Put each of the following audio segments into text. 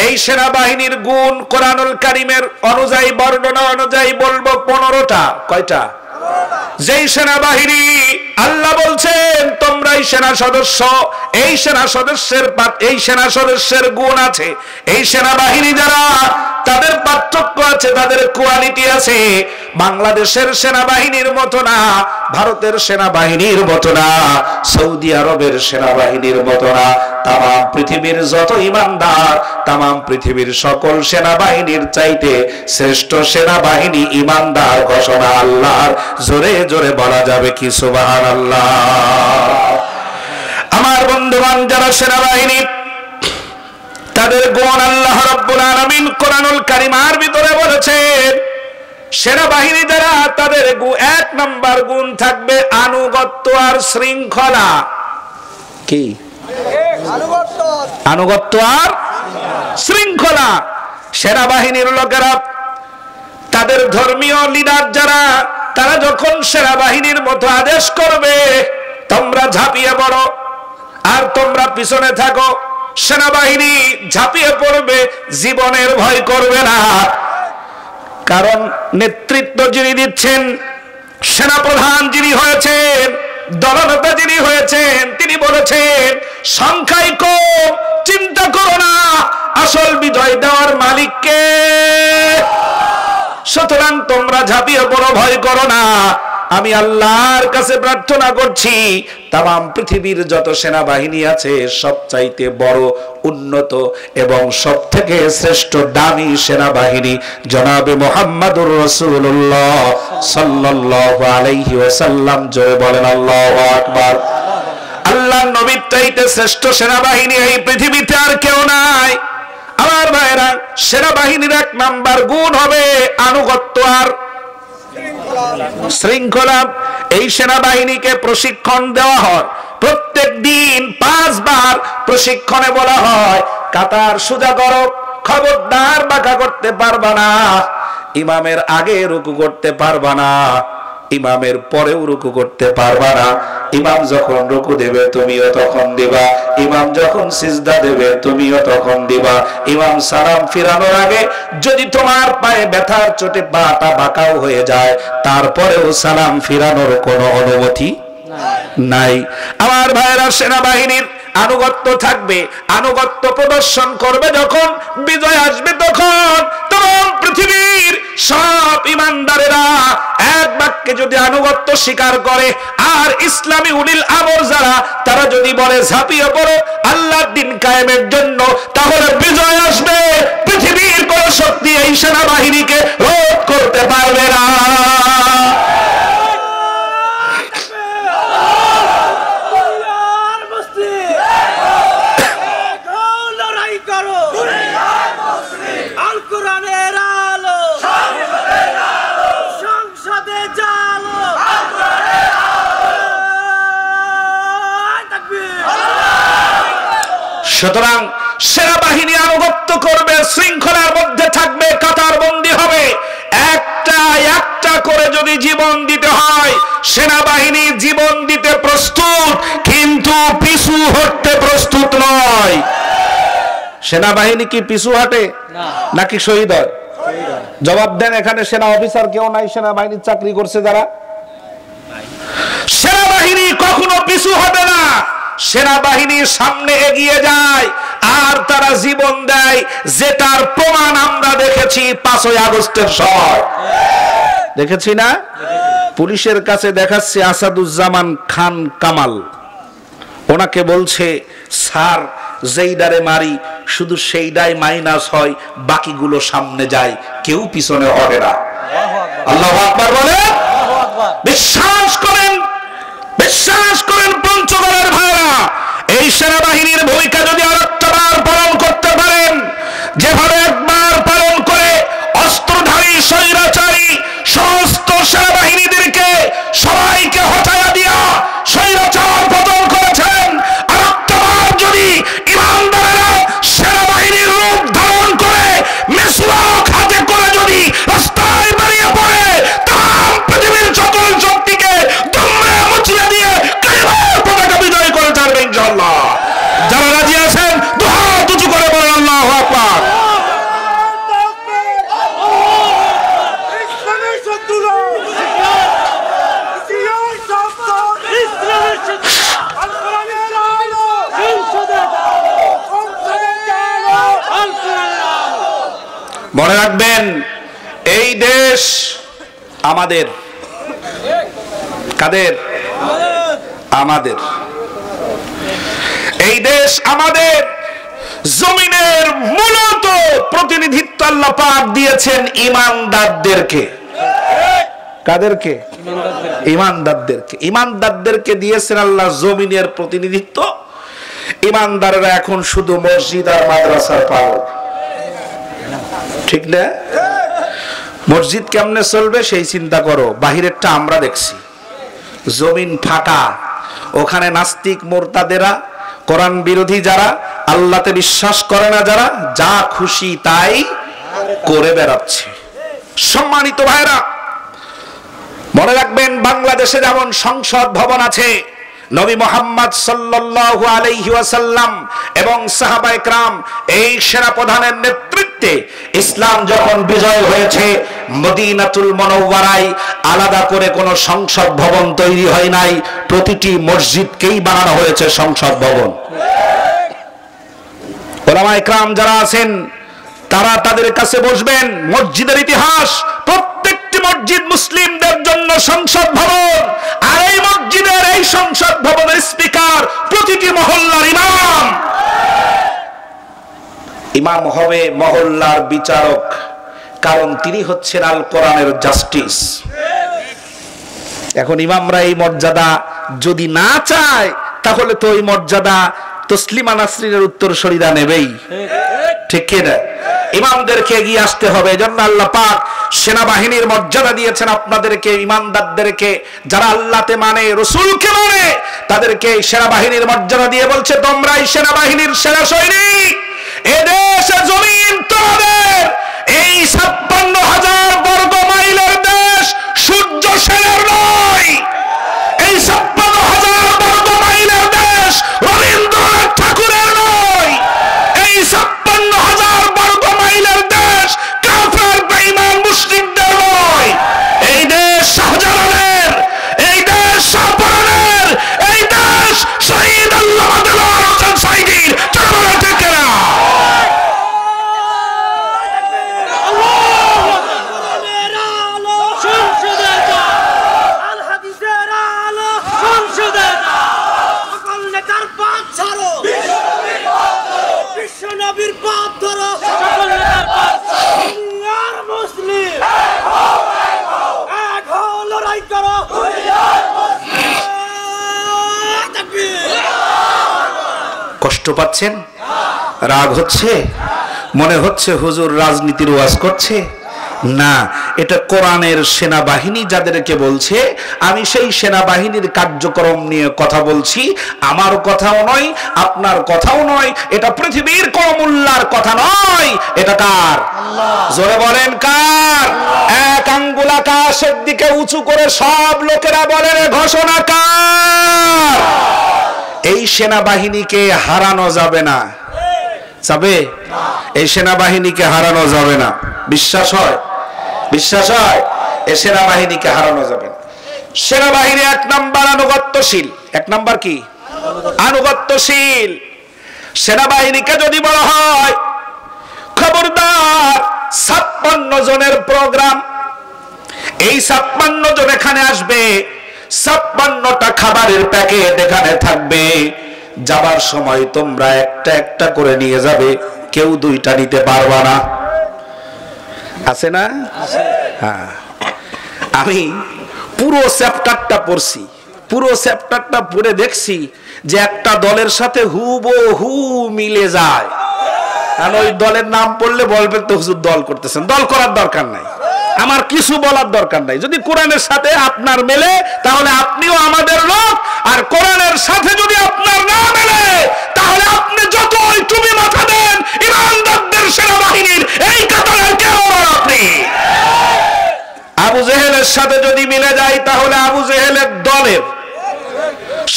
এই সেনাবাহিনীর গুণ কোরআনুল কারীমের অনুযায়ী বর্ণনা অনুযায়ী বলবো 15টা। কয়টা? যেই সেনাবাহিনী আল্লাহ বলছেন তোমরা এই সেনা সদস্য, এই সেনা সদস্যের গুণ আছে, এই সেনাবাহিনী যারা তাদের পার্থক্য আছে, তাদের কোয়ালিটি আছে। বাংলাদেশের সেনাবাহিনীর মতো না, ভারতের সেনাবাহিনীর মতো না, সৌদি আরবের সেনাবাহিনীর মতো না। তাম পৃথিবীর যত ইমানদার, তাম পৃথিবীর সকল সেনাবাহিনীর চাইতে শ্রেষ্ঠ সেনাবাহিনী ইমানদার ঘোষণা আল্লাহর। জোরে জোরে বলা যাবে কি সুবহানাল্লাহ। আমার বন্ধুগণ, যারা সেনাবাহিনী তাদের গুণ আল্লাহ রাব্বুল আলামিন কোরআনুল কারীমের ভিতরে বলেছেন। সেনাবাহিনী যারা তাদের 1 নাম্বার গুণ থাকবে আনুগত্য আর শৃঙ্খলা। কি? আনুগত্য আর শৃঙ্খলা। সেনাবাহিনীর লোকেরা, তাদের ধর্মীয় লিডার যারা, তারা যখন সেনাবাহিনীর মতো আদেশ করবে তোমরা ঝাঁপিয়ে পড়ো আর তোমরা পিছনে থাকো, সেনাবাহিনী ঝাঁপিয়ে পড়বে, জীবনের ভয় করবে না। কারণ নেতৃত্ব যিনি দিচ্ছেন, সেনাপ্রধান যিনি হয়েছেন, দলনেতা যিনি হয়েছেন, তিনি বলেছেন সংখ্যায় কম, চিন্তা করো না, আসল বিজয় দেওয়ার মালিককে। সুতরাং তোমরা ঝাঁপিয়ে পড়ো, ভয় করো না। আমি আল্লাহর কাছে প্রার্থনা করছি তাম পৃথিবীর যত সেনাবাহিনী আছে সবচাইতে বড়, উন্নত এবং সবথেকে শ্রেষ্ঠ দামি সেনাবাহিনী জনাবে মুহাম্মদুর রাসূলুল্লাহ সাল্লাল্লাহু আলাইহি ওয়াসাল্লাম। জয় বলেন আল্লাহু আকবার। আল্লাহর নবীর চাইতে শ্রেষ্ঠ সেনাবাহিনী এই পৃথিবীতে আর কেউ নাই। আমার ভাইরা, সেনাবাহিনীর 1 নাম্বার গুণ হবে আনুগত্য আর শৃঙ্খলা। এই সেনাবাহিনীকে প্রশিক্ষণ দেওয়া হয় প্রত্যেক দিন 5 বার। প্রশিক্ষণে বলা হয় কাতার সোজা করো, খবরদার বাঁকা করতে পারবা না, ইমামের আগে রুকু করতে পারবা না, ইমামের পরেও রুকু করতে পারবা না। ইমাম যখন রুকু দেবে তুমিও তখন দিবা, ইমাম যখন সিজদা দেবে তুমিও তখন দিবা। ইমাম সালাম ফিরানোর আগে যদি তোমার পায়ে ব্যথার চোটে পাটা বাঁকাও হয়ে যায়, তারপরেও সালাম ফিরানোর কোনো অনুমতি নাই। আমার ভাইরা, সেনাবাহিনীর আনুগত্য থাকবে, আনুগত্য প্রদর্শন করবে। যখন বিজয় আসবে তখন তমাম পৃথিবীর সব ইমানদারেরা এক বাক্যে যদি আনুগত্য স্বীকার করে, আর ইসলামী উলিল আমর যারা, তারা যদি বলে ঝাঁপিয়ে পড়ো আল্লাহর দ্বীন কায়েমের জন্য, তাহলে বিজয় আসবে। পৃথিবীর কোন শক্তি এই সেনাবাহিনীকে রোধ করতে পারবে না। সুতরাং সেনাবাহিনী আনুগত্য করবে, শৃঙ্খলার মধ্যে থাকবে, কাতার বন্দী হবে। একটা করে যদি জীবন দিতে হয়, সেনাবাহিনী জীবন দিতে প্রস্তুত, কিন্তু পিছু হটতে প্রস্তুত নয়। সেনাবাহিনী কি পিছু হাঁটে নাকি শহীদ হয়? জবাব দেন। এখানে সেনা অফিসার কেউ নাই সেনাবাহিনীর চাকরি করছে যারা? সেনাবাহিনী কখনো পিছু হবে না, সেনাবাহিনীর সামনে এগিয়ে যায় আর তারা জীবন দেয়, যেটার প্রমাণ আমরা দেখেছি 5ই আগস্টের সময়। দেখেছি না? পুলিশের কাছে দেখাচ্ছে আসাদুজ্জামান খান কামাল, ওনাকে বলছে স্যার যেইডারে মারি শুধু সেইডাই মাইনাস হয়, বাকিগুলো সামনে যায়, কেউ পিছনে হবে না। আল্লাহু আকবার বলে। বিশ্বাস করেন, বিশ্বাস করেন পঞ্চগড়ের ভাইরা, এই সেনাবাহিনীর ভূমিকা যদি আরেকটাবার পালন করতে পারেন, যেভাবে একবার পালন করে অস্ত্রধারী স্বৈরাচারী সমস্ত সেনাবাহিনীদেরকে সবাইকে হটায়া দিয়া স্বৈরাচার পতন করেছেন, আরেকটাবার যদি ইমানদারেরা সেনাবাহিনীর রূপ ধারণ করে মেসওয়াক হাতে করে যদি রাস্তায় বেরিয়ে পড়ে, তাম পৃথিবীর সকল শক্তিকে দুমড়ে মুচড়ে দিয়ে কালিমার পতাকা বিজয় করে ছাড়বে ইনশাআল্লাহ। যারা রাজি আছেন মনে রাখবেন এই দেশ আমাদের। কাদের? আমাদের। এই দেশ আমাদের। জমিনের মূলত প্রতিনিধিত্ব আল্লাহ পাক দিয়েছেন ইমানদারদেরকে। কাদেরকে? ইমানদারদেরকে। ইমানদারদেরকে দিয়েছেন আল্লাহ জমিনের প্রতিনিধিত্ব। ইমানদাররা এখন শুধু মসজিদ আর মাদ্রাসার পাগল, ঠিক না? মসজিদ কেমনে চলবে সেই চিন্তা করো, বাহিরেরটা আমরা দেখছি। জমিন ফাঁকা, ওখানে নাস্তিক মোরতাদেরা, কোরআন বিরোধী যারা, আল্লাহতে বিশ্বাস করে না যারা, যা খুশি তাই করে বেড়াচ্ছে। সম্মানিত ভাইরা, মনে রাখবেন বাংলাদেশে যেমন সংসদ ভবন আছে, নবী মুহাম্মদ সাল্লাল্লাহু আলাইহি ওয়াসাল্লাম এবং সাহাবায়ে কেরাম এই সেনা প্রধানের নেতৃত্বে ইসলাম যখন বিজয় হয়েছে, মদিনাতুল মুনাওয়ারায় আলাদা করে কোনো সংসদ ভবন তৈরি হয় নাই, প্রতিটি মসজিদকেই বানানো হয়েছে সংসদ ভবন। উলামায়ে কেরাম যারা আছেন তারা তাদের কাছে বসবেন, মসজিদের ইতিহাস, প্রত্যেকটি মসজিদ মুসলিমদের জন্য সংসদ ভবন, আর এই মসজিদের এই সংসদ ভবনের স্পিকার প্রতিটি মহল্লার ইমাম। ইমাম হবে মহল্লার বিচারক, কারণ তিনি হচ্ছেন আল কোরআনের জাস্টিস। এখন ইমামরা এই মর্যাদা যদি না চায়, তাহলে তো এই মর্যাদা তসলিমা নাসরিনের উত্তরসূরিরা নেবেই, ঠিক কিনা? ইমামদেরকে এগিয়ে আসতে হবে। এজন্য আল্লাহ পাক সেনাবাহিনীর মর্যাদা দিয়েছেন আপনাদেরকে, ইমানদারদেরকে, যারা আল্লাহতে মানে, রাসূলকে মানে, তাদেরকে সেনাবাহিনীর মর্যাদা দিয়ে বলছে তোমরাই সেনাবাহিনীর সেনা সৈনিক। এদেশে জমিন তোমাদের, এই ৫৬,০০০ বর্গ মাইলের দেশ সূর্য সেনের নয়। এই ৫৬,০০০ বর্গ মাইলের দেশ রবীন্দ্রনাথ ঠাকুরের নয়। এই ৫৬,০০০ বর্গ মাইলের দেশ কাফের বেঈমান মুশরিকদের নয়। এই দেশ শাহজালালের, এই দেশ শাহপরানের, এই দেশ শহীদ আল্লামা দেলোয়ার হোসেন সাঈদীর। চলো ঠিক না? কষ্ট পাচ্ছেন? রাগ হচ্ছে? মনে হচ্ছে হুজুর রাজনীতির ওয়াজ করছে? না, এটা কোরআনের সেনাবাহিনী যাদেরকে বলছে। আমি সেই সেনাবাহিনীর কার্যক্রম নিয়ে কথা বলছি। আমার কথাও নয়, আপনার কথাও নয়, এটা পৃথিবীর কোন মোল্লার কথা নয়। এটা কার? জোরে বলেন কার? এক আঙ্গুল আকাশের দিকে উঁচু করে সব লোকেরা বলেন ঘোষণা কার? এই সেনাবাহিনীকে হারানো যাবে না। যাবে? এই সেনাবাহিনীকে হারানো যাবে না। বিশ্বাস হয়? বিশ্বাস হয়? এই সেনাবাহিনীকে হারানো যাবে না। সেনাবাহিনী ১ নাম্বার আনুগত্যশীল। ১ নাম্বার কি? আনুগত্যশীল। সেনাবাহিনীকে যদি বলা হয় খবরদার ৫৬ জনের প্রোগ্রাম, এই ৫৬ জন এখানে আসবে, ৫৬টা খাবারের প্যাকেট এখানে থাকবে, যাবার সময় তোমরা একটা একটা করে নিয়ে যাবে, কেউ ২টা নিতে পারবা না। আছে না? হ্যাঁ, আমি পুরো চ্যাপ্টারটা পড়ছি, পুরো চ্যাপ্টারটা পড়ে দেখছি যে একটা দলের সাথে হুবহু মিলে যায়। কারণ ওই দলের নাম পড়লে বলবেন তো হুজুর দল করতেছেন। দল করার দরকার নাই, আমার কিছু বলার দরকার নাই। যদি কোরআনের সাথে আপনার মেলে তাহলে আপনিও আমাদের লোক, আর কোরআনের সাথে যদি আপনার না মেলে তাহলে আপনি যতই টুপি মাথা দেন, ইমানদারদের সেনাবাহিনীর এই কাতারের কেউ আপনি। আবু জেহেলের সাথে যদি মিলে যায় তাহলে আবু জেহেলের দলের,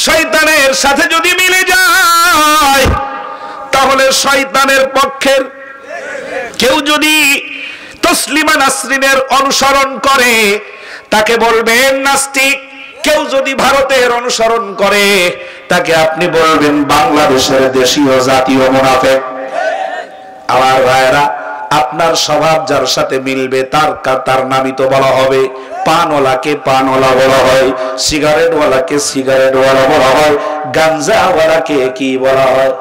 শয়তানের সাথে যদি মিলে যায় তাহলে শয়তানের পক্ষের। কেউ যদি তসলিমা নাসরিনের অনুসরণ করে তাকে বলবেন নাস্তিক। কেউ যদি ভারতের অনুসরণ করে তাকে আপনি বলবেন বাংলাদেশের দেশীয় জাতীয় মুনাফিক। আমার ভাইরা, আপনার স্বভাব যার সাথে মিলবে তার নামই তো বলা হবে। পানওয়ালাকে পানওয়ালা বলা হয়, সিগারেটওয়ালাকে সিগারেটওয়ালা বলা হয়, গাঞ্জাওয়ালাকে কি বলা হয়?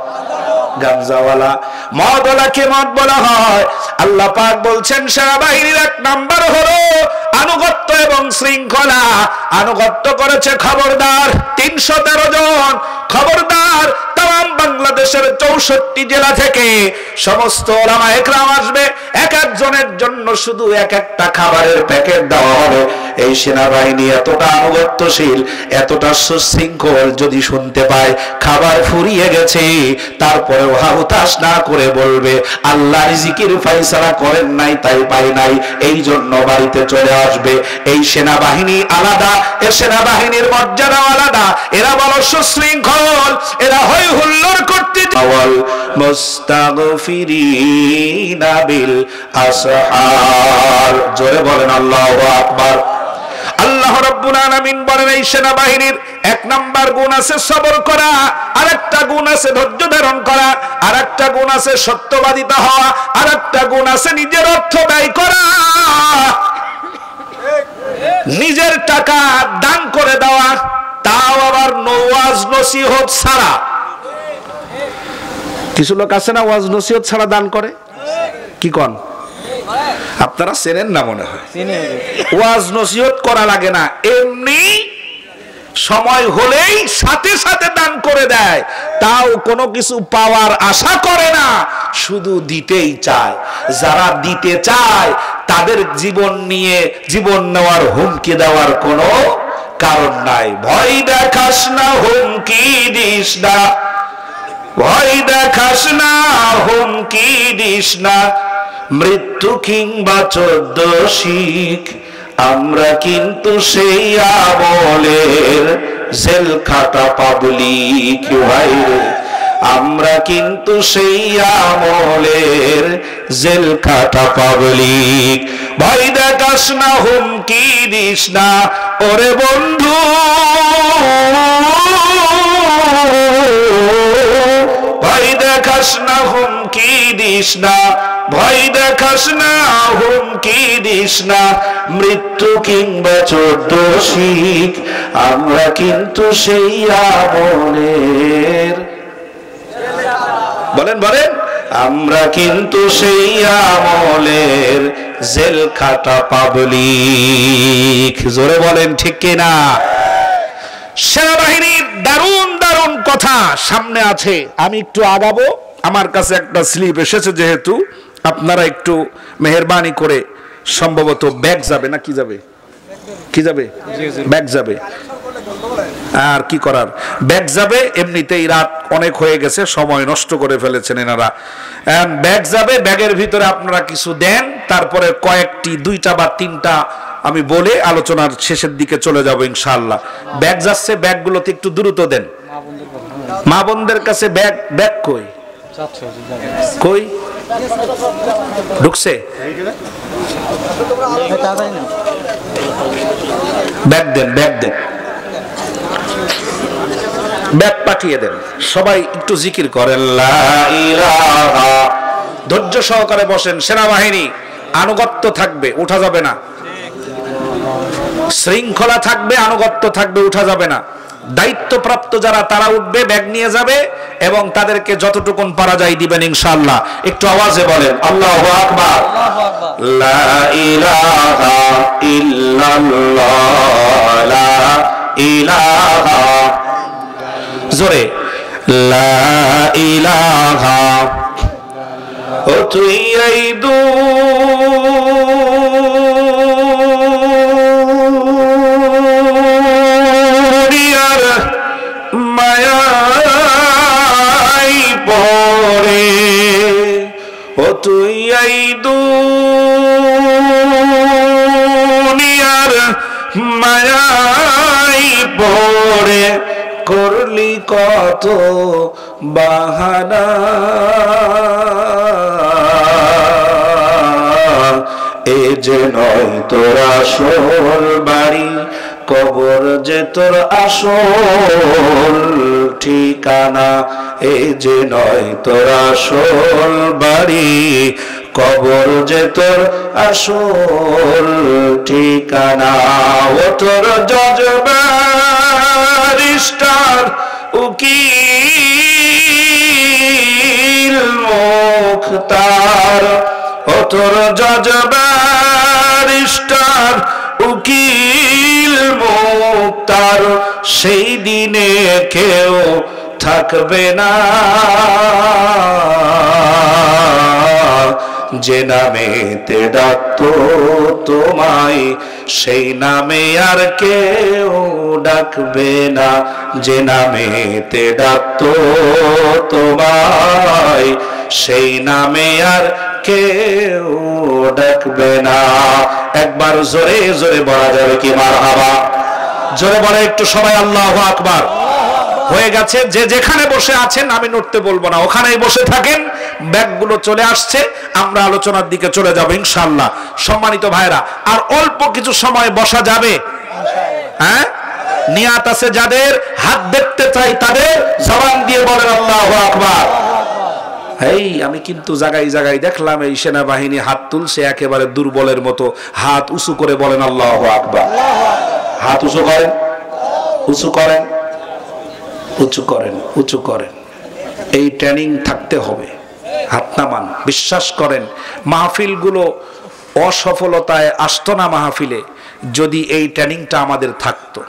গাঞ্জাওয়ালা। মদওয়ালাকে মদ বলা হয়। আল্লাহ পাক বলছেন সেনাবাহিনীর 1 নাম্বার হলো আনুগত্য এবং শৃঙ্খলা। আনুগত্য করেছে খবরদার 313 জন। খবরদার তাম বাংলাদেশের 64 জেলা থেকে সমস্ত ওলামা একরাম আসবে, এক একজনের জন্য শুধু এক একটা খাবারের প্যাকেট দেওয়া হবে। এই সেনাবাহিনী এতটা আনুগত্যশীল, এতটা সুশৃঙ্খল, যদি শুনতে পায় খাবার ফুরিয়ে গেছে তারপরেও হুতাশ না করে বলবে আল্লাহ রিজিকের ফয়সালা করেন নাই তাই পাই নাই, এই জন্য বাড়িতে চলে আসবে। এই সেনাবাহিনী আলাদা, এই সেনাবাহিনীর মর্যাদা আলাদা। এরা বলো সুশৃঙ্খল, এরা হয় হুল্লোড় করতে মুস্তাগফিরিনা বিল আসহার। জোরে বলেন আল্লাহু আকবার। আল্লাহ রাব্বুল আলামিন বলেন এই সেনাবাহিনীর 1 নাম্বার গুণ আছে সবর করা, আরেকটা গুণ আছে ধৈর্য ধারণ করা, আরেকটা গুণ আছে সত্যবাদিতা হওয়া, আরেকটা গুণ আছে নিজের অর্থ ব্যয় করা, নিজের টাকা দান করে দেওয়া, তাও আবার ওয়াজ নসিহত ছাড়া। কিছু লোক আছে না ওয়াজ নসিহত ছাড়া দান করে? কি কোন আপনারা চেনেন না মনে হয়। ওয়াজ নসিহত করা লাগে না, এমনি সময় হলেই সাথে সাথে দান করে দেয়, তাও কোনো কিছু পাওয়ার আশা করে না, শুধু দিতেই চায়। যারা দিতে চায় তাদের জীবন নিয়ে জীবন নেওয়ার হুমকি দেওয়ার কোনো কারণ নাই। ভয় দেখাস না, হুমকি দিস না, ভয় দেখাস না, হুমকি দিস না, মৃত্যু কিংবা 14 শিখ, আমরা কিন্তু সেই আমলের জেল খাটা পাবলিক। ভাইরে আমরা কিন্তু সেই আমলের জেল খাটা পাবলিক। ভয় দেখাস না, হুমকি দিস না, ওরে বন্ধু ভয় দেখাস না, হুমকি দিস না, ভয় দেখাস না, হুমকি দিস না, মৃত্যু কিংবা 14 শিখ, আমরা কিন্তু সেই আমলের, বলেন বলেন, আমরা কিন্তু সেই আমলের জেল খাটা পাবলিক। জোরে বলেন ঠিক কিনা? সেনাবাহিনীর দারুণ দারুণ কথা সামনে আছে। আমি একটু আগাবো, আমার কাছে একটা স্লিপ এসেছে, যেহেতু আপনারা একটু মেহেরবানি করে, সম্ভবত ব্যাগ যাবে না কি যাবে, কি যাবে, ব্যাগ যাবে, আর কি করার, ব্যাগ যাবে। এমনিতেই রাত অনেক হয়ে গেছে, সময় নষ্ট করে ফেলেছেন এনারা। ব্যাগ যাবে, ব্যাগের ভিতরে আপনারা কিছু দেন, তারপরে কয়েকটি 2টা বা 3টা আমি বলে আলোচনার শেষের দিকে চলে যাব ইনশাআল্লাহ। ব্যাগ যাচ্ছে, ব্যাগগুলোতে একটু দ্রুত দেন। মা বোনদের কাছে ব্যাগ, ব্যাগ কই কই ঢুকছে, ব্যাগ দেন, ব্যাগ দেন, ব্যাগ পাঠিয়ে দেন। সবাই একটু জিকির করেন লা ইলাহা। ধৈর্য সহকারে বসেন। সেনাবাহিনী আনুগত্য থাকবে, উঠা যাবে না, শৃঙ্খলা থাকবে, আনুগত্য থাকবে, উঠা যাবে না। দায়িত্বপ্রাপ্ত যারা তারা উঠবে, ব্যাগ নিয়ে যাবে এবং তাদেরকে যতটুকুন পারা যায় দিবেন ইনশাআল্লাহ। একটু আওয়াজে বলেন আল্লাহু আকবার। লা ইলাহা ইল্লাল্লাহ, লা ইলাহা, জোরে লা ইলাহা। ও তুই এই দুনিয়ার মায়াই পড়ে, ও তুই এই দুনিয়ার মায়াই পড়ে, করলি কত বাহানা, এ যে নয় তোর আসল বাড়ি, কবর যে তোর আসল ঠিকানা, এ যে নয় তোর আসল বাড়ি, কবর যে তোর আসল ঠিকানা। ও তোর জজ ব্যারিস্টার উকিল মুখতার, ও তোর জজ ব্যারিস্টার উকিল মুখতার, সেই দিনে কেউ থাকবে না যে নামেতে ডাকতো তোমায়, সেই নামে আর কেউ ডাকবে না। যে নামেতে ডাকতো তোমায়, সেই নামে আর কেউ ডাকবে না। একবার জোরে জোরে বলা যাবে কি মারহাবা? জোরে বলে একটু সবাই আল্লাহু আকবার। হয়ে গেছে, যে যেখানে বসে আছেন আমি নড়তে বলবো না, ওখানেই বসে থাকেন। ব্যাগগুলো চলে আসছে, আমরা আলোচনার দিকে চলে যাব ইনশাআল্লাহ। সম্মানিত ভাইরা, আর অল্প কিছু সময় বসা যাবে? হ্যাঁ, নিয়াত আছে যাদের, হাত দেখতে চাই তাদের, জবান দিয়ে বলেন আল্লাহু আকবার। এই আমি কিন্তু জায়গায় জায়গায় দেখলাম এই সেনাবাহিনী হাত তুলছে একেবারে দুর্বলের মতো, হাত উঁচু করে বলেন আল্লাহু আকবার। হাত উঁচু করেন, উঁচু করেন, উঁচু করেন, উঁচু করেন। এই ট্রেনিং থাকতে হবে। হাত নামান। বিশ্বাস করেন, মাহফিলগুলো অসফলতায় আসতো না মাহফিলে যদি এই ট্রেনিংটা আমাদের থাকতো,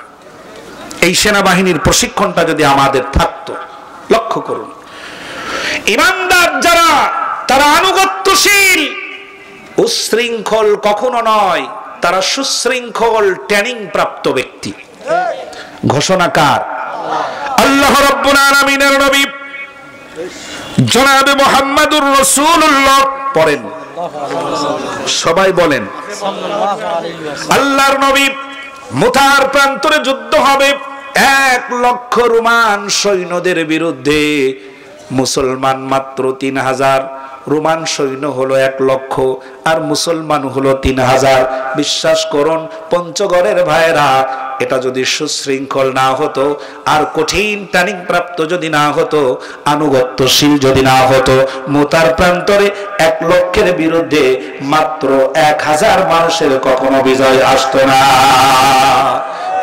এই সেনাবাহিনীর প্রশিক্ষণটা যদি আমাদের থাকতো। লক্ষ্য করুন, ইমানদার যারা তারা আনুগত্যশীল, উশৃঙ্খল কখনো নয়, তারা সুশৃঙ্খল ট্রেনিং প্রাপ্ত ব্যক্তি। ঘোষণা কার? আল্লাহ রাব্বুল আলামিনের নবী জনাবে মুহাম্মাদুর রাসূলুল্লাহ। পড়েন সবাই, বলেন আল্লাহর নবী, মুতার প্রান্তরে যুদ্ধ হবে 1 লক্ষ রোমান সৈন্যদের বিরুদ্ধে। মুসলমান মাত্র 3000, রোমান সৈন্য হলো 1 লক্ষ আর মুসলমান হলো 3000। বিশ্বাস করুন পঞ্চগড়ের ভাইরা, এটা যদি সুশৃঙ্খল না হতো, আর কঠিন ট্রেনিং প্রাপ্ত যদি না হতো, আনুগত্যশীল যদি না হতো, মুতার প্রান্তরে 1 লক্ষের বিরুদ্ধে মাত্র 1000 মানুষের কখনো বিজয় আসতো না।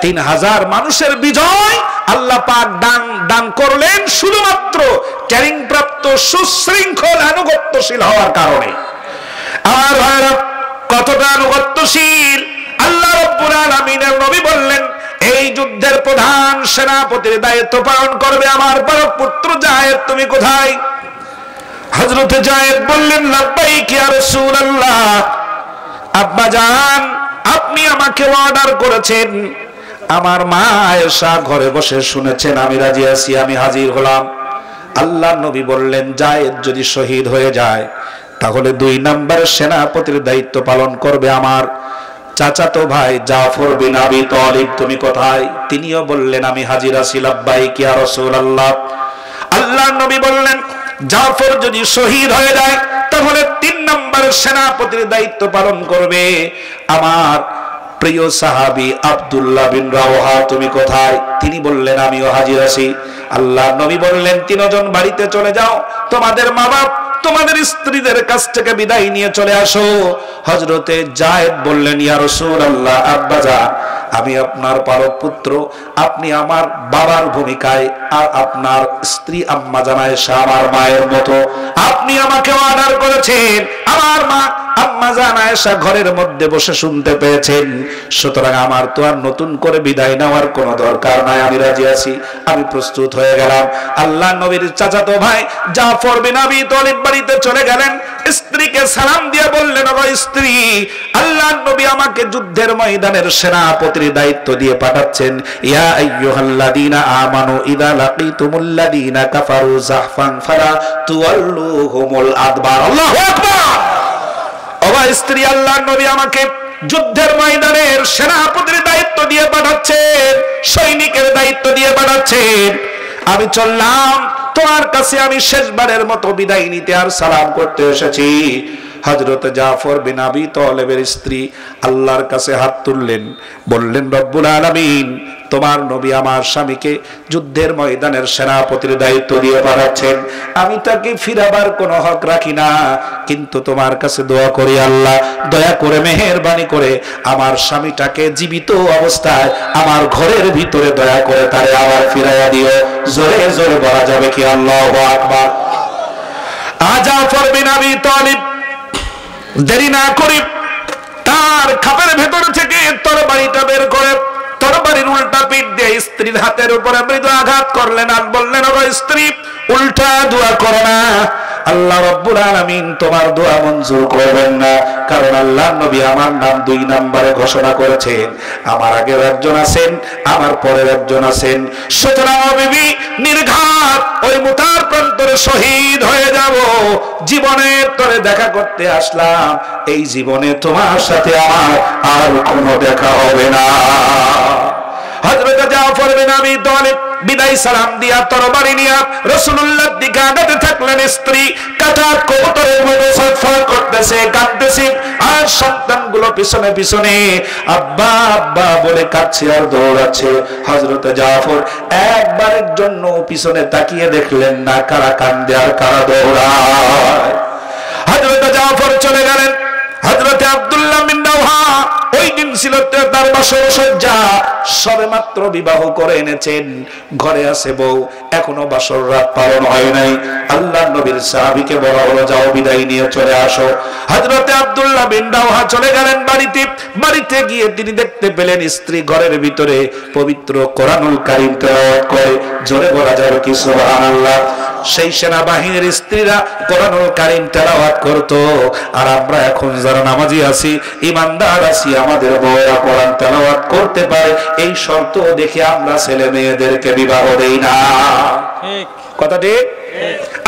3000 মানুষের বিজয় আল্লাহ পাক দান করলেন শুধুমাত্র ট্রেনিং প্রাপ্ত সুশৃঙ্খল আনুগত্যশীল হওয়ার কারণে। আর ভাইরা, কতটা আনুগত্যশীল! আল্লাহ রাব্বুল আলামিনের নবী বললেন, এই যুদ্ধের প্রধান সেনাপতির দায়িত্ব পালন করবে আমার বড় পুত্র জায়েদ। তুমি কোথায়? হযরত জায়েদ বললেন, লাব্বাইক ইয়া রাসূলুল্লাহ। আব্বা জান, আপনি আমাকে অর্ডার করেছেন, আমার মা আয়েশা ঘরে বসে শুনেছেন, আমি রাজি আছি, আমি হাজির হলাম। আল্লাহ নবী বললেন, জায়েদ যদি শহীদ হয়ে যায় তাহলে 2 নম্বর সেনাপতির দায়িত্ব পালন করবে আমার চাচাতো ভাই জাফর বিন আবি তালিব। তুমি কোথায়? তিনিও বললেন, আমি হাজির আছি। লাব্বাইক ইয়া রাসূলুল্লাহ। আল্লাহ নবী বললেন, জাফর যদি শহীদ হয়ে যায় তাহলে 3 নম্বর সেনাপতির দায়িত্ব পালন করবে আমার প্রিয় সাহাবী আব্দুল্লাহ বিন রাওহা। তুমি কোথায়? তিনি বললেন, আমিও হাজির আছি। আল্লাহ নবী বললেন, 3 জন বাড়িতে চলে যাও, তোমাদের মা বাপ তোমাদের স্ত্রীদের কাছ থেকে বিদায় নিয়ে চলে আসো। হযরতে জায়েদ বললেন, ইয়া রাসূলুল্লাহ, আব্বাজান, আমি আপনার পালক পুত্র, আপনি আমার বাবার ভূমিকায়, আর আপনার স্ত্রী আম্মা জান আয়েশা আমার মায়ের মতো। আপনি আমাকে অর্ডার করেছেন, আমার মা আম্মা জান আয়েশা ঘরের মধ্যে বসে শুনতে পেয়েছেন, সুতরাং আমার তো আর নতুন করে বিদায় নেওয়ার কোনো দরকার নাই, আমি রাজি আছি, আমি প্রস্তুত হয়ে গেলাম। আল্লাহ নবীর চাচাতো ভাই জাফর বিন আবি তালিব বাড়িতে চলে গেলেন, স্ত্রীকে সালাম দিয়ে বললেন, ও স্ত্রী, আল্লাহ নবী আমাকে যুদ্ধের ময়দানের সেনাপতির দায়িত্ব দিয়ে পাঠাচ্ছেন। ইয়া আইয়ুহাল্লাযীনা আমানু ইযা লাকিতুমুল্লাযীনা কাফারু যাহফান ফালা তুওয়াল্লুহুমুল আদবার। আল্লাহু আকবার। ও স্ত্রী, আল্লাহ নবী আমাকে যুদ্ধের ময়দানের সেনাপতির দায়িত্ব দিয়ে পাঠাচ্ছেন, সৈনিকের দায়িত্ব দিয়ে পাঠাচ্ছেন। আমি চললাম তোমার কাছে, আমি শেষবারের মতো বিদায় নিতে আর সালাম করতে এসেছি। হযরত জাফর বিন আবি তালেবের স্ত্রী আল্লাহর কাছে হাত তুললেন, বললেন রব্বুল আলামিন তোমার নবী আমার স্বামীকে যুদ্ধের ময়দানের সেনাপতির দায়িত্ব দিয়ে পাঠাচ্ছেন, আমি তাকে ফিরাবার কোনো হক রাখি না, কিন্তু তোমার কাছে দোয়া করি আল্লাহ দয়া করে মেহেরবানি করে আমার স্বামীটাকে জীবিত অবস্থায় আমার ঘরের ভিতরে দয়া করে তারে আবার ফিরাইয়া দিও। জোরে জোরে বলা যাবে কি আল্লাহু আকবার। জাফর বিন আবি তালিব দেরি না করে তার খাপের ভেতর থেকে তরবারিটা বের করে তরবারির উল্টা পিঠ দিয়ে স্ত্রীর হাতের উপরে মৃদু আঘাত করলেন আর বললেন, ও স্ত্রী উল্টা দোয়া করো না, আল্লাহ রাব্বুল আলামিন তোমার দোয়া মঞ্জুর করবেন না, কারণ আল্লাহর নবী আমার নাম 2 নম্বরে ঘোষণা করেছেন, আমার আগের একজন আছেন আমার পরের একজন আছেন, সুতরাং বিবি নির্ঘাত ওই মুতার প্রান্তরে শহীদ হয়ে যাব, জীবনের তরে দেখা করতে আসলাম, এই জীবনে তোমার সাথে আমার আর কোনো দেখা হবে না। হযরত জাফর বিন আবি তালিব বিদায় সালাম দিয়া তরবারি নিয়া রাসূলুল্লাহর দিকে আগাতে থাকলেন। স্ত্রী কাটার কবুতরের মতো ছটফট করতেছে, কাঁদতেছে, আর সন্তানগুলো পিছনে পিছনে আব্বা আব্বা বলে কাঁদছে আর দৌড়াচ্ছে। হযরত জাফর একবারের জন্য পিছনে তাকিয়ে দেখলেন না কারা কান্দে আর কারা দৌড়ায়। হযরত জাফর চলে গেলেন। হযরত আব্দুল্লাহ বিন রাওহা ওই দিন ছিল তার বাসর সজ্জা, সবে মাত্র বিবাহ করে এনেছেন, ঘরে আছে বউ, এখনো বাসর রাত পালন হয় নাই। আল্লাহর নবীর সাহাবীকে বলা হলো যাও বিদায় নিয়ে চলে আসো। হযরত আব্দুল্লাহ বিন রাওহা চলে গেলেন বাড়িতে। বাড়িতে গিয়ে তিনি দেখতে পেলেন স্ত্রী ঘরের ভিতরে পবিত্র কোরআনুল কারীম তেলাওয়াত করে। জোরে বলা যাবে কি সুবহানাল্লাহ। সেই সেনাবাহিনীর স্ত্রীরা কোরআনুল কারীম তেলাওয়াত করতো, আর আমরা এখন যারা নামাজি আছি ঈমানদার আছি আমাদের বউরা কোরআন তেলাওয়াত করতে পারে এই শর্ত দেখে আমরা ছেলে মেয়েদেরকে বিবাহ দেই না। ঠিক কথা ঠিক?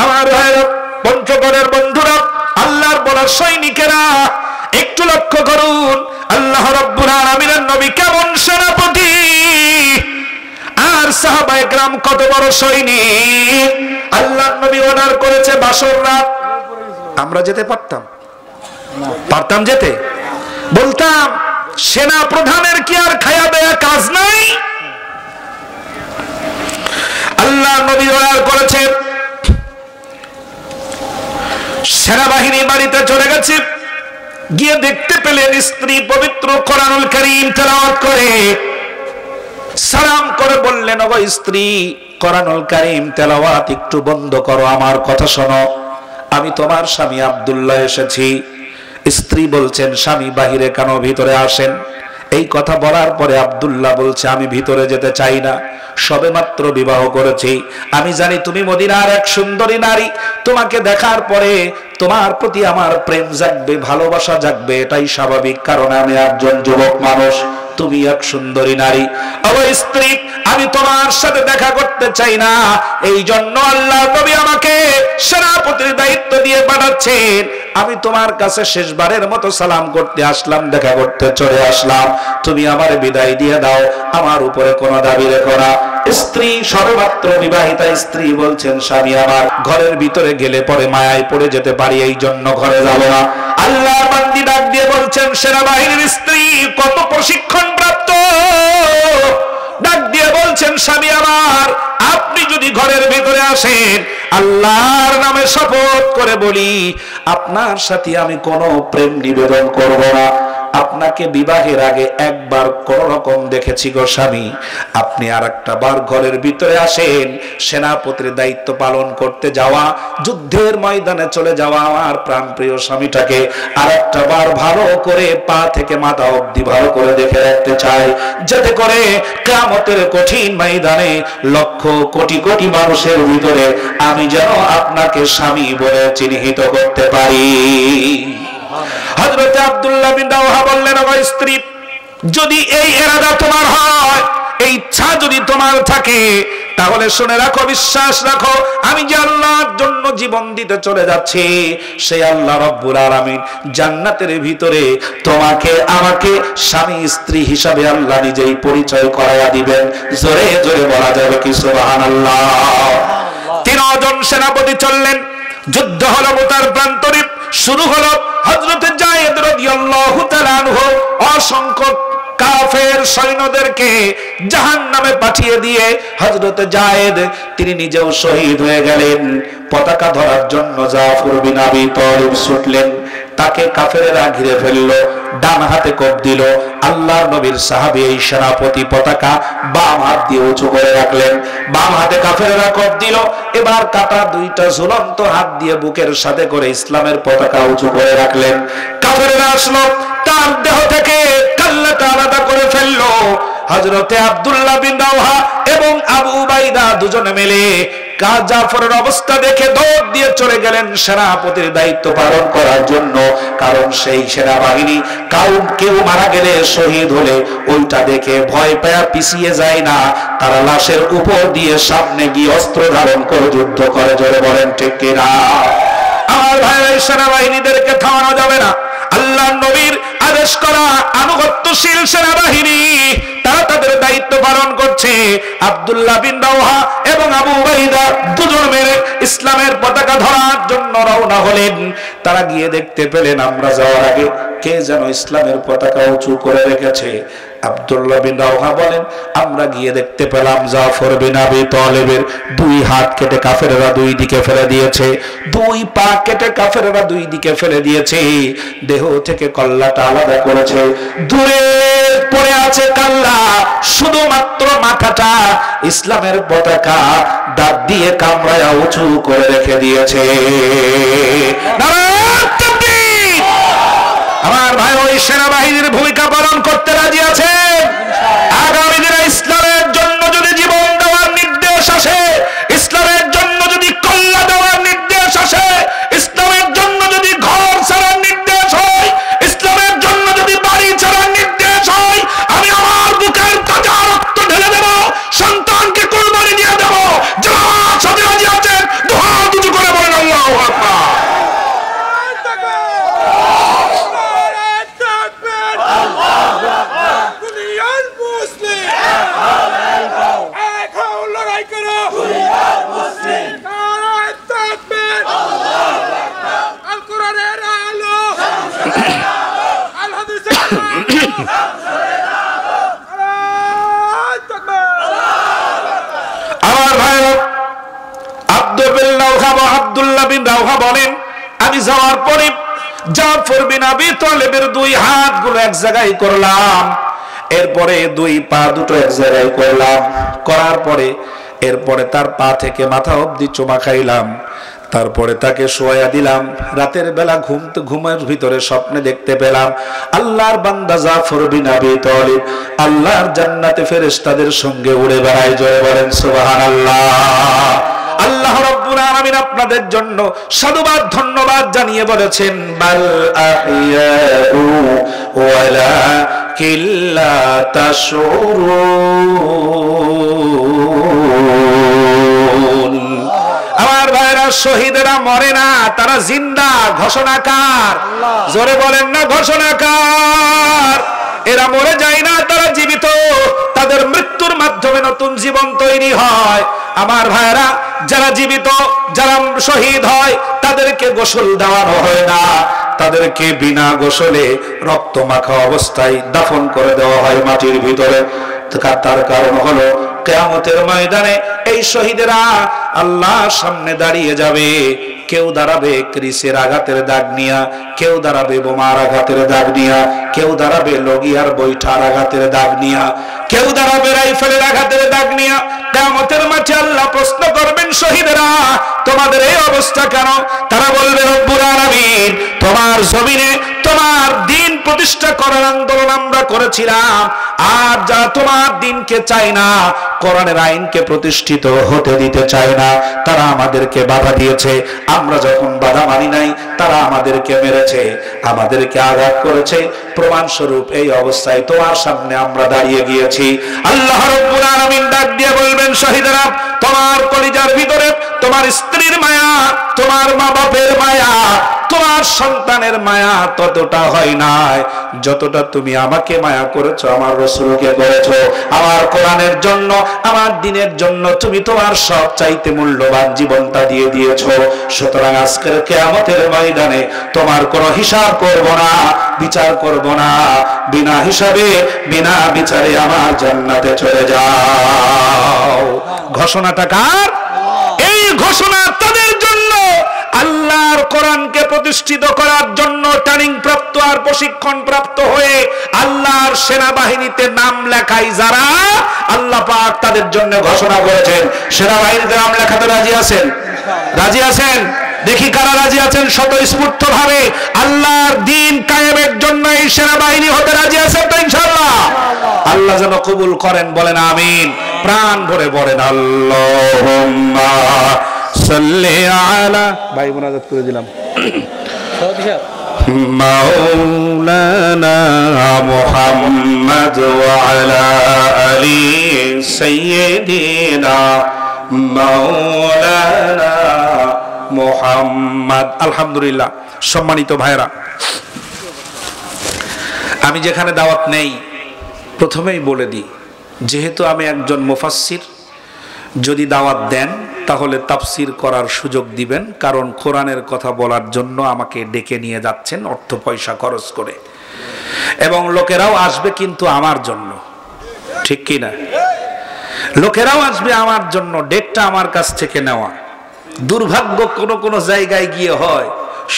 আমার ভাইরা, পঞ্চগড়ের বন্ধুরা, আল্লাহর বলা সৈনিকেরা, একটু লক্ষ্য করুন আল্লাহ রাব্বুল আলামিনের নবী কেমন সেনাপতি আর সাহাবায়ে কেরাম কত বড় সৈনিক। আল্লাহর নবী অর্ডার করেছে বাসর রাত, আমরা যেতে পারতাম? পারতাম যেতে? বলতাম সেনা প্রধানের কি আর খায়া দেয়া কাজ নাই? আল্লাহর নবী অর্ডার করেছে, সেনাবাহিনী বাড়িতে চলে গেছে, গিয়ে দেখতে পেলেন স্ত্রী পবিত্র কোরআনুল কারীম তেলাওয়াত করে। সালাম করে বললেন, ওগো স্ত্রী কোরআনুল কারীম তেলাওয়াত একটু বন্ধ করো, আমার কথা শোনো, আমি তোমার স্বামী আব্দুল্লাহ এসেছি। স্ত্রী বলছেন, স্বামী বাহিরে কেন, ভিতরে আসেন। এই কথা বলার পরে আব্দুল্লাহ বলছে, আমি ভিতরে যেতে চাই না, সবে মাত্র বিবাহ করেছি, আমি জানি তুমি মদিনার এক সুন্দরী নারী, তোমাকে দেখার পরে তোমার প্রতি আমার প্রেম জাগবে, ভালোবাসা জাগবে, এটাই স্বাভাবিক, কারণ আমি একজন যুবক মানুষ, তুমি এক সুন্দরী নারী। ও স্ত্রী, আমি তোমার সাথে দেখা করতে চাই না, এই জন্য আল্লাহ নবী আমাকে সেনাপতির দায়িত্ব দিয়ে পাঠাচ্ছেন, আমি তোমার কাছে শেষবারের মতো সালাম করতে আসলাম, দেখা করতে চলে আসলাম, তুমি আমার বিদায় দিয়ে দাও, আমার উপরে কোনো দাবি রেখো না। স্ত্রী, সর্বমাত্র বিবাহিতা স্ত্রী বলছেন, স্বামী আমার ঘরের ভিতরে গেলে পরে মায়ায় পড়ে যেতে পারি, এই জন্য ঘরে যাব না। আল্লাহ বান্দি ডাক দিয়ে বলছেন, সেনাবাহিনীর স্ত্রী কত প্রশিক্ষণ প্রাপ্ত, ডাক দিয়ে বলছেন, স্বামী আমার আপনি যদি ঘরের ভিতরে আসেন, আল্লাহর নামে শপথ করে বলি আপনার সাথে আমি কোনো প্রেম নিবেদন করব না। আপনাকে বিবাহের আগে একবার কোন রকম দেখেছি গো স্বামী, আপনি আর একটা বার ঘরের ভিতরে আসেন, সেনাপতির দায়িত্ব পালন করতে যাওয়া, যুদ্ধের ময়দানে চলে যাওয়া আমার প্রাণপ্রিয় স্বামীটাকে আর একটা বার ভালো করে পা থেকে মাথা অবধি ভালো করে দেখে রাখতে চাই, যাতে করে কিয়ামতের কঠিন ময়দানে লক্ষ কোটি কোটি মানুষের ভিতরে আমি যেন আপনাকে স্বামী বলে চিহ্নিত করতে পারি। হযরত আব্দুল্লাহ বিন রাওহা বললেন, ও স্ত্রী, যদি এই ইরাদা তোমার হয়, এই ইচ্ছা যদি তোমার থাকে, তাহলে শুনে রাখো, বিশ্বাস রাখো, আমি যে আল্লাহর জন্য জীবন দিতে চলে যাচ্ছি, সেই আল্লাহ রাব্বুল আলামিন জান্নাতের ভিতরে তোমাকে আমাকে স্বামী স্ত্রী হিসাবে আল্লাহ নিজেই পরিচয় করায়া দিবেন। জোরে জোরে বলা যাবে কি সুবহানাল্লাহ। 3 জন সেনাপতি চললেন, যুদ্ধ হলো মুতার প্রান্তরে। শুরু হলো হযরত যায়েদ রাদিয়াল্লাহু তাআলা আনহু অসংখ্য কাফের সৈন্যদেরকে জাহান্নামে পাঠিয়ে দিয়ে হযরত যায়েদ তিনি নিজেও শহীদ হয়ে গেলেন। পতাকা ধরার জন্য জাফর বিন আবি তালিব ছুটলেন, তাকে কাফেররা ঘিরে ফেললো, ডান হাতে কোপ দিল। আল্লাহর নবীর সাহাবী এই সেনাপতি পতাকা বাম হাত দিয়ে উঁচু করে রাখলেন, বাম হাতে কাফেররা কোপ দিল। এবার কাটা দুইটা ঝুলন্ত হাত দিয়ে বুকের সাথে করে ইসলামের পতাকা উঁচু করে রাখলেন। কাফেররা আসলো, তার দেহ থেকে কাল্লাটা আলাদা করে ফেললো। হযরতে আব্দুল্লাহ বিন রাওহা এবং আবু উবাইদা দুজনে মিলে জাফরের অবস্থা দেখে দৌড় দিয়ে চলে গেলেন সেনাপতির দায়িত্ব পালন করার জন্য। কারণ সেই সেনাবাহিনী কেউ মারা গেলে, শহীদ হলে ওইটা দেখে ভয় পেয়ে পিছিয়ে যায় না, তারা লাশের উপর দিয়ে সামনে গিয়ে অস্ত্র ধারণ করে যুদ্ধ করে। জোরে বলেন ঠিক কিনা? আমার ভাইরা, সেনাবাহিনীদেরকে থামানো যাবে না। আল্লাহর নবীর আদেশ করা আনুগত্যশীল সেনাবাহিনী, তারা তাদের দায়িত্ব পালন করছে। আব্দুল্লাহ বিন রাওহা এবং আবু উবাইদা দুজন মিলে ইসলামের পতাকা ধরার জন্য রওনা হলেন। তারা গিয়ে দেখতে পেলেন আমরা যাওয়ার আগে কে যেন ইসলামের পতাকা উঁচু করে রেখেছে। আব্দুল্লাহ বিন রাওহা বলেন, আমরা গিয়ে দেখতে পেলাম জাফর বিন আবি তালিবের দুই হাত কেটে কাফেররা দুই দিকে ফেলে দিয়েছে, দুই পা কেটে কাফেররা দুই দিকে ফেলে দিয়েছে, দেহ থেকে কল্লাটা আলাদা করেছে, দূরে পড়ে আছে কাল্লা, শুধুমাত্র মাথাটা ইসলামের পতাকা দাঁত দিয়ে কামড়ায়া উঁচু করে রেখে দিয়েছে। আমার ভাই ওই সেনাবাহিনীর ভূমিকা পালন করতে রাজি আছে। আগামী দিনে ইসলামের জন্য যদি জীবন দেওয়ার নির্দেশ আসে, ইসলামের জন্য যদি কল্লা দেওয়ার নির্দেশ আসে, ইসলামের জন্য যদি ঘর ছাড়ার নির্দেশ হয়, ইসলামের জন্য যদি বাড়ি ছাড়ার নির্দেশ হয়, আমি আমার বুকের তাজা রক্ত ঢেলে দেব, সন্তানকে কুরবানি দিয়ে দেব। যারা আমার সাথে রাজি আছেন দুহাত উঁচু করে বলেন আল্লাহু আকবার। আব্দুল্লাহ বিন রাওহা বলেন, আমি যাওয়ার পরে জাফর বিন আবি তালিবের দুই হাত গুলো এক জায়গায় করলাম, এরপরে দুই পা দুটো এক জায়গায় করলাম, করার পরে এরপরে তার পা থেকে মাথা অবধি চুমা খাইলাম, তারপরে তাকে শোয়া দিলাম। রাতের বেলা ঘুমের ভিতরে স্বপ্নে দেখতে পেলাম আল্লাহর বান্দা জাফর বিন আবি তালিব আল্লাহর জান্নাতে ফেরেশতাদের সঙ্গে উড়ে বেড়ায়। জয় বলেন সুবহানাল্লাহ। আল্লাহ রাব্বুল আলামিন আপনাদের জন্য সাধুবাদ ধন্যবাদ জানিয়ে বলেছেন, বাল আহইয়াউ ওয়ালাকিন লা তাশউরুন। আমার ভাইরা, শহীদেরা মরে না, তারা জিন্দা। ঘোষণাকার, জোরে বলেন না ঘোষণাকার। এরা মরে যায় না, তারা জীবিত। তাদের মৃত্যুর মাধ্যমে নতুন জীবন তৈরি হয়। আমার ভাইরা, যারা জীবিত, যারা শহীদ হয়, তাদেরকে গোসল দেওয়ানো হয় না, তাদেরকে বিনা গোসলে রক্ত মাখা অবস্থায় দাফন করে দেওয়া হয় মাটির ভিতরে। তার কারণ হলো কিয়ামতের ময়দানে এই শহীদেরা আল্লাহর সামনে দাঁড়িয়ে যাবে। কেউ দাঁড়াবে ক্রিসের আঘাতের দাগ নিয়া, কেউ দাঁড়াবে বোমার আঘাতের দাগ নিয়া, কেউ দাঁড়াবে লগিয়ার বৈঠার আঘাতের দাগ নিয়া, কেউ দাঁড়াবে রাইফেলের আঘাতের দাগ নিয়া। কিয়ামতের মাঠে আল্লাহ প্রশ্ন করবেন, শহীদেরা তোমাদের এই অবস্থা কেন? তারা বলবে, রব্বুল আলামিন তোমার জমিনে তোমার দিন প্রতিষ্ঠা করার আন্দোলন আমরা করেছিলাম, আর যা তোমার দিনকে চায় না, কোরআনের আইনকে প্রতিষ্ঠিত হতে দিতে চায় না, তারা আমাদেরকে বাধা দিয়েছে। আমরা যখন বাধা মানি নাই, তারা আমাদেরকে মেরেছে, আমাদেরকে আঘাত করেছে। প্রমাণস্বরূপ এই অবস্থায় তোমার সামনে আমরা দাঁড়িয়ে গিয়েছি। আল্লাহ রাব্বুল আলামিন ডাক দিয়ে বলবেন, শহীদেরা তোমার কলিজার ভিতরে তোমার স্ত্রীর মায়া, তোমার মা বাপের মায়া, তোমার সন্তানের মায়া ততটা হয় নাই যতটা তুমি আমাকে মায়া করেছো, আমার রাসূলকে করেছো, আমার কোরআনের জন্য, আমার দ্বীনের জন্য তুমি তোমার সব চাইতে মূল্যবান জীবনটা দিয়ে দিয়েছো। সুতরাং আজকের কিয়ামতের ময়দানে তোমার কোনো হিসাব করব না, বিচার করব না, বিনা হিসাবে বিনা বিচারে আমার জান্নাতে চলে যাও। ঘোষণাটা কার? এই ঘোষণা তাদের জন্য আল্লাহর কোরআনকে প্রতিষ্ঠিত করার জন্য ট্রেনিং প্রাপ্ত আর প্রশিক্ষণ প্রাপ্ত হয়ে আল্লাহর সেনাবাহিনীতে নাম লেখায় যারা, আল্লাহ পাক তাদের জন্য ঘোষণা করেছেন। সেনাবাহিনীতে নাম লেখাতে রাজি আছেন? রাজি আছেন? দেখি কারা রাজি আছেন স্বতঃস্ফূর্ত ভাবে আল্লাহর দ্বীন কায়েমের জন্য এই সেনাবাহিনী হতে রাজি আছেন তো ইনশাআল্লাহ? আল্লাহ যেন কবুল করেন, বলেন আমিন। প্রাণ ভরে বলেন আল্লাহুম্মা সাল্লি আলা, ভাই মুনাজাত করে দিলাম, মাওলানা মুহাম্মদ ওয়া আলা আলি সাইয়্যিদিনা মাওলানা মুহাম্মদ। আলহামদুলিল্লাহ। সম্মানিত ভাইরা, আমি যেখানে দাওয়াত নেই প্রথমেই বলে দিই, যেহেতু আমি একজন মুফাসসির, যদি দাওয়াত দেন তাহলে তাফসির করার সুযোগ দিবেন, কারণ কোরআনের কথা বলার জন্য আমাকে ডেকে নিয়ে যাচ্ছেন অর্থ পয়সা খরচ করে, এবং লোকেরাও আসবে কিন্তু আমার জন্য, ঠিক কি না? লোকেরাও আসবে আমার জন্য, ডেটটা আমার কাছ থেকে নেওয়া। দুর্ভাগ্য কোন কোন জায়গায় গিয়ে হয়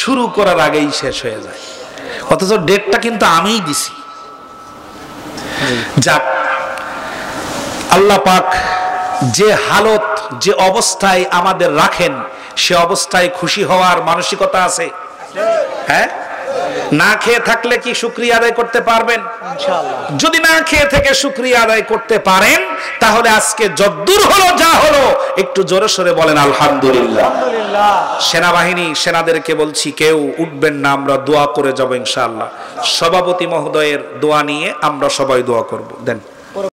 শুরু করার আগেই শেষ হয়ে যায়, অথচ ডেটটা কিন্তু আমিই দিছি। যাক, আল্লাহ পাক যে হালত, যে অবস্থায় আমাদের রাখেন, সে অবস্থায় খুশি হওয়ার মানসিকতা আছে? হ্যাঁ? না খেয়ে থাকলে কি শুকরিয়া আদায় করতে পারবেন? ইনশাআল্লাহ। যদি না খেয়ে থেকে শুকরিয়া আদায় করতে পারেন, তাহলে আজকে যদ্দূর হলো যা হলো একটু জোরে সোরে বলেন আলহামদুলিল্লাহ। আলহামদুলিল্লাহ। সেনাবাহিনী, সেনাদেরকে বলছি কেউ উঠবেন না, আমরা দোয়া করে যাব ইনশাআল্লাহ। সভাপতি মহোদয়ের দোয়া নিয়ে আমরা সবাই দোয়া করব। দেন।